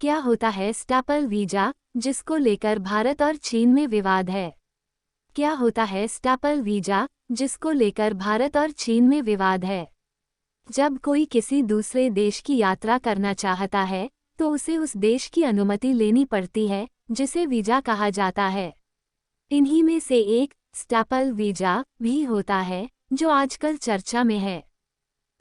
क्या होता है स्टेपल वीजा, जिसको लेकर भारत और चीन में विवाद है? क्या होता है स्टेपल वीजा, जिसको लेकर भारत और चीन में विवाद है? जब कोई किसी दूसरे देश की यात्रा करना चाहता है, तो उसे उस देश की अनुमति लेनी पड़ती है, जिसे वीजा कहा जाता है। इन्हीं में से एक स्टेपल वीजा भी होता है, जो आजकल चर्चा में है।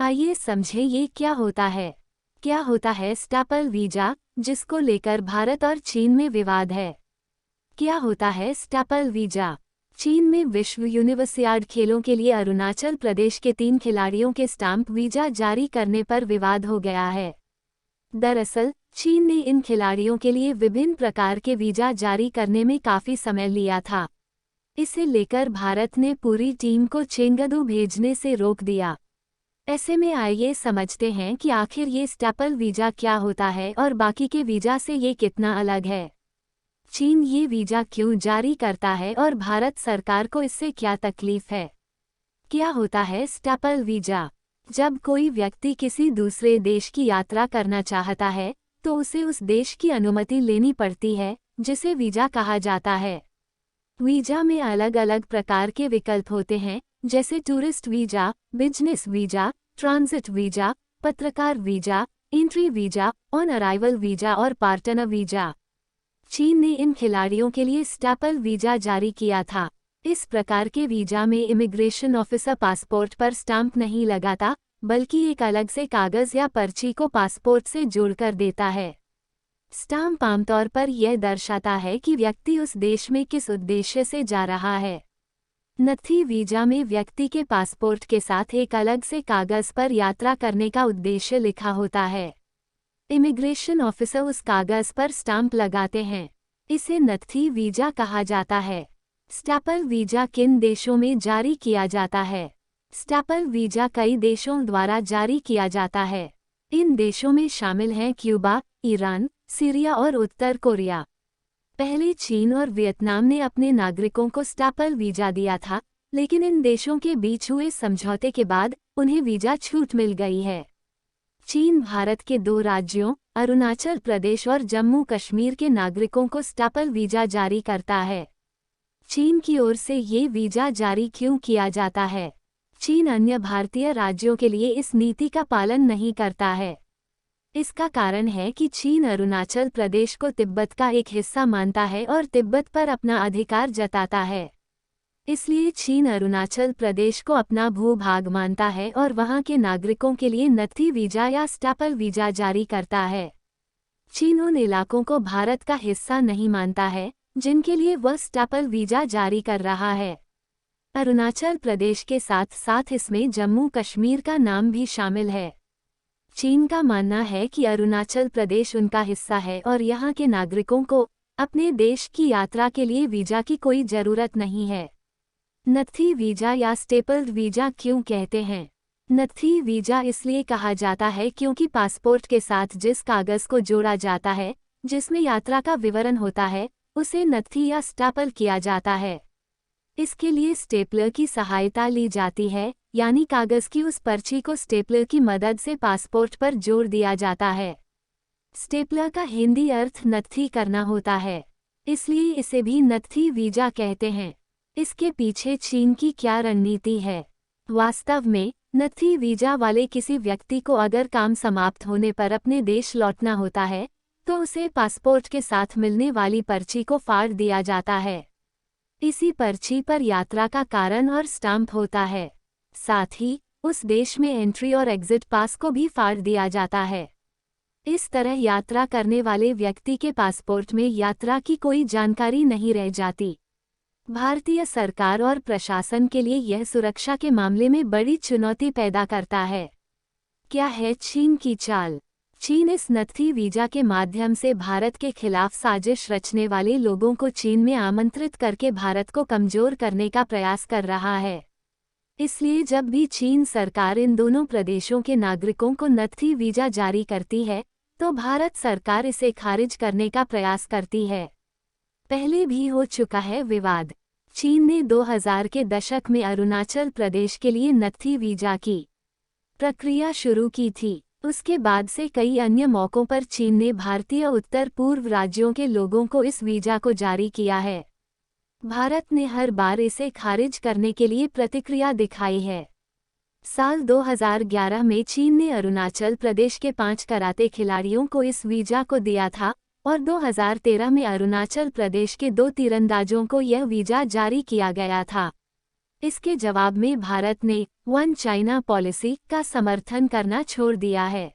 आइए समझें ये क्या होता है। क्या होता है स्टेपल वीजा, जिसको लेकर भारत और चीन में विवाद है? क्या होता है स्टेपल वीजा? चीन में विश्व यूनिवर्सियाड खेलों के लिए अरुणाचल प्रदेश के 3 खिलाड़ियों के स्टाम्प वीजा जारी करने पर विवाद हो गया है। दरअसल, चीन ने इन खिलाड़ियों के लिए विभिन्न प्रकार के वीजा जारी करने में काफी समय लिया था। इसे लेकर भारत ने पूरी टीम को चेंगडू भेजने से रोक दिया। ऐसे में आइए समझते हैं कि आखिर ये स्टेपल वीजा क्या होता है और बाकी के वीजा से ये कितना अलग है। चीन ये वीजा क्यों जारी करता है और भारत सरकार को इससे क्या तकलीफ है? क्या होता है स्टेपल वीजा? जब कोई व्यक्ति किसी दूसरे देश की यात्रा करना चाहता है, तो उसे उस देश की अनुमति लेनी पड़ती है, जिसे वीजा कहा जाता है। वीजा में अलग अलग प्रकार के विकल्प होते हैं, जैसे tourist visa, business visa, transit visa, पत्रकार visa, entry visa, on arrival visa और पार्टनर वीजा। चीन ने इन खिलाड़ियों के लिए स्टेपल वीजा जारी किया था। इस प्रकार के वीजा में इमिग्रेशन ऑफिसर पासपोर्ट पर स्टाम्प नहीं लगाता, बल्कि एक अलग से कागज या पर्ची को पासपोर्ट से जोड़कर देता है। स्टाम्प आमतौर पर यह दर्शाता है कि व्यक्ति उस देश में किस उद्देश्य से जा रहा है। नत्थी वीजा में व्यक्ति के पासपोर्ट के साथ एक अलग से कागज पर यात्रा करने का उद्देश्य लिखा होता है। इमिग्रेशन ऑफिसर उस कागज पर स्टाम्प लगाते हैं। इसे नत्थी वीजा कहा जाता है। स्टेपल वीजा किन देशों में जारी किया जाता है? स्टेपल वीजा कई देशों द्वारा जारी किया जाता है। इन देशों में शामिल हैं क्यूबा, ईरान, सीरिया और उत्तर कोरिया। पहले चीन और वियतनाम ने अपने नागरिकों को स्टेपल वीजा दिया था, लेकिन इन देशों के बीच हुए समझौते के बाद उन्हें वीजा छूट मिल गई है। चीन भारत के 2 राज्यों, अरुणाचल प्रदेश और जम्मू कश्मीर के नागरिकों को स्टेपल वीजा जारी करता है। चीन की ओर से ये वीजा जारी क्यों किया जाता है? चीन अन्य भारतीय राज्यों के लिए इस नीति का पालन नहीं करता है। इसका कारण है कि चीन अरुणाचल प्रदेश को तिब्बत का एक हिस्सा मानता है और तिब्बत पर अपना अधिकार जताता है। इसलिए चीन अरुणाचल प्रदेश को अपना भूभाग मानता है और वहां के नागरिकों के लिए नत्थी वीजा या स्टेपल वीजा जारी करता है। चीन उन इलाकों को भारत का हिस्सा नहीं मानता है, जिनके लिए वह स्टेपल वीजा जारी कर रहा है। अरुणाचल प्रदेश के साथ साथ इसमें जम्मू कश्मीर का नाम भी शामिल है। चीन का मानना है कि अरुणाचल प्रदेश उनका हिस्सा है और यहाँ के नागरिकों को अपने देश की यात्रा के लिए वीजा की कोई जरूरत नहीं है। नत्थी वीजा या स्टेपल्ड वीजा क्यों कहते हैं? नत्थी वीजा इसलिए कहा जाता है क्योंकि पासपोर्ट के साथ जिस कागज को जोड़ा जाता है, जिसमें यात्रा का विवरण होता है, उसे नत्थी या स्टेपल किया जाता है। इसके लिए स्टेपलर की सहायता ली जाती है, यानी कागज की उस पर्ची को स्टेपलर की मदद से पासपोर्ट पर जोड़ दिया जाता है। स्टेपलर का हिंदी अर्थ नत्थी करना होता है, इसलिए इसे भी नत्थी वीजा कहते हैं। इसके पीछे चीन की क्या रणनीति है? वास्तव में नत्थी वीजा वाले किसी व्यक्ति को अगर काम समाप्त होने पर अपने देश लौटना होता है, तो उसे पासपोर्ट के साथ मिलने वाली पर्ची को फाड़ दिया जाता है। इसी पर्ची पर यात्रा का कारण और स्टाम्प होता है। साथ ही उस देश में एंट्री और एग्जिट पास को भी फाड़ दिया जाता है। इस तरह यात्रा करने वाले व्यक्ति के पासपोर्ट में यात्रा की कोई जानकारी नहीं रह जाती। भारतीय सरकार और प्रशासन के लिए यह सुरक्षा के मामले में बड़ी चुनौती पैदा करता है। क्या है चीन की चाल? चीन इस नत्थी वीजा के माध्यम से भारत के खिलाफ साजिश रचने वाले लोगों को चीन में आमंत्रित करके भारत को कमजोर करने का प्रयास कर रहा है। इसलिए जब भी चीन सरकार इन दोनों प्रदेशों के नागरिकों को नत्थी वीजा जारी करती है, तो भारत सरकार इसे खारिज करने का प्रयास करती है। पहले भी हो चुका है विवाद। चीन ने 2000 के दशक में अरुणाचल प्रदेश के लिए नत्थी वीजा की प्रक्रिया शुरू की थी। उसके बाद से कई अन्य मौकों पर चीन ने भारतीय उत्तर पूर्व राज्यों के लोगों को इस वीजा को जारी किया है। भारत ने हर बार इसे खारिज करने के लिए प्रतिक्रिया दिखाई है। साल 2011 में चीन ने अरुणाचल प्रदेश के 5 कराटे खिलाड़ियों को इस वीजा को दिया था और 2013 में अरुणाचल प्रदेश के 2 तीरंदाजों को यह वीजा जारी किया गया था। इसके जवाब में भारत ने वन चाइना पॉलिसी का समर्थन करना छोड़ दिया है।